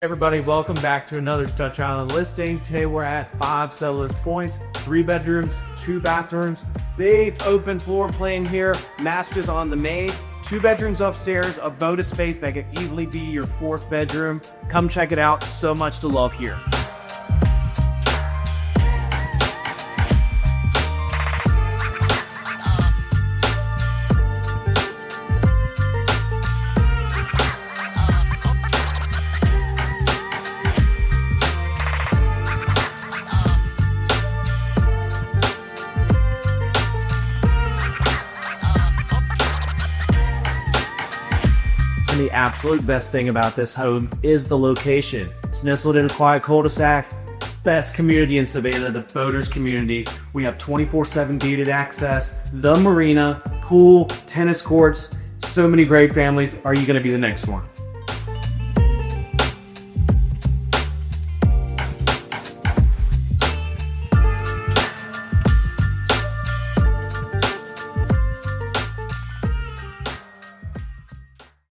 Everybody, welcome back to another Dutch Island listing. Today we're at 5 sellers points, 3 bedrooms, 2 bathrooms, big open floor plan here, masters on the main, 2 bedrooms upstairs, a bonus space that could easily be your 4th bedroom. Come check it out, so much to love here. And the absolute best thing about this home is the location. It's nestled in a quiet cul-de-sac, best community in Savannah, the boaters community. We have 24/7 gated access, the marina, pool, tennis courts, so many great families. Are you going to be the next one?